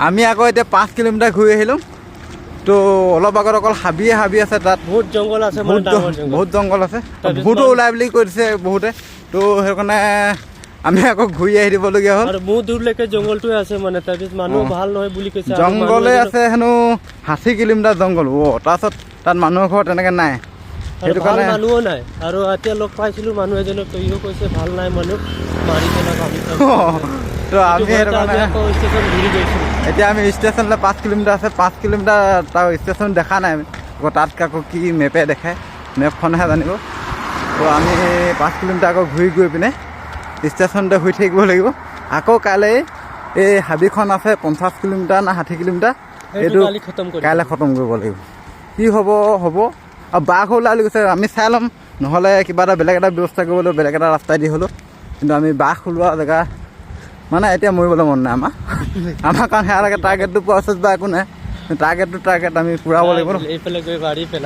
আমি আকৌ এতিয়া 5 কিলোমিটাৰ ঘূৰি আহিলোঁ। তো অলপ আগত অকল হাবি আছে তাত বহুত জংঘল আছে, বহুত জংঘল আছে, বহুতো ওলাই বুলি কৈ দিছে বহুতে। তো সেইকাৰণে আমি আকৌ ঘূৰি আহি দিবলগীয়া হ'ল। আৰু বহুত দূৰলৈকে জংঘলটোৱে আছে মানে, তাৰপিছত মানুহ ভাল নহয় বুলি কৈছে। জংঘলে আছে হেনো 60 কিলোমিটাৰ জংঘল। তাৰপিছত তাত মানুহৰ ঘৰ তেনেকৈ নাই, সেইটো কাৰণে মানুহো নাই। আৰু এতিয়া লগ পাইছিলোঁ মানুহ এজনক, ইও কৈছে ভাল নাই মানুহ, মাৰি পেলাই ভাবিছোঁ। তো আমি সেইটো কাৰণে ষ্টেচন ঘূৰি গৈছিলোঁ। এতিয়া আমি ষ্টেচনলৈ 5 কিলোমিটাৰ আছে, 5 কিলোমিটাৰ তাৰ ষ্টেচন দেখা নাই আমি। আকৌ তাত আকৌ কি মেপে দেখায়, মেপখনহে জানিব। তো আমি 5 কিলোমিটাৰ আকৌ ঘূৰি গৈ পিনে ষ্টেচনতে শুই থাকিব লাগিব। আকৌ কাইলৈ এই হাবিখন আছে 50 কিলোমিটাৰ না 60 কিলোমিটাৰ, এইটো কাইলৈ খতম কৰিব লাগিব। কি হ'ব হ'ব। আৰু বাঘ ওলাই গৈছে, আমি চাই ল'ম, নহ'লে কিবা এটা বেলেগ এটা ব্যৱস্থা কৰিব লাগিব, বেলেগ এটা ৰাস্তাই দি হ'লেও। কিন্তু আমি বাঘ ওলোৱা জেগা মানে এতিয়া মৰিবলৈ মন নাই আমাৰ কাৰণ সেয়ালৈকে টাৰ্গেটটো পোৱাৰ পিছত বা একো নাই। টাৰ্গেট আমি পূৰাব লাগিব ন।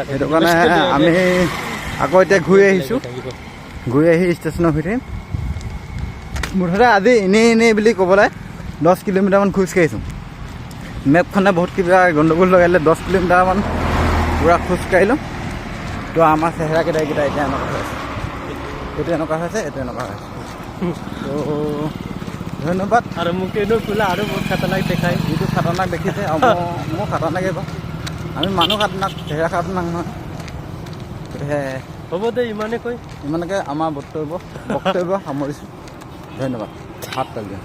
সেইটো কাৰণে আমি আকৌ এতিয়া ঘূৰি আহিছোঁ, ঘূৰি আহি ষ্টেচনত শুই থাকিম। মুঠতে আজি এনেই বুলি ক'বলৈ 10 কিলোমিটাৰমান খোজকাঢ়িছোঁ। মেপখনে বহুত কিবা গণ্ডগোল লগাইলে, 10 কিলোমিটাৰমান পূৰা খোজকাঢ়িলোঁ। তো আমাৰ চেহেৰাকেইটা এতিয়া এনেকুৱা হৈ আছে, এইটো এনেকুৱা হৈছে, এইটো এনেকুৱা হৈছে। তো ধন্যবাদ। আৰু মোক এনেও খোলা আৰু বহুত খাতাৰনাক দেখায়। যিটো খাতাৰনাক দেখিছে আৰু মোৰ খাতাৰনাকেই বাৰু। আমি মানুহ খাতাৰনাক, চেহেৰা খাতাৰনাক নহয়। গতিকে হ'ব দে, ইমানকে আমাৰ বক্তব্য সামৰিছোঁ। ধন্যবাদ। হাত তালি দিয়া।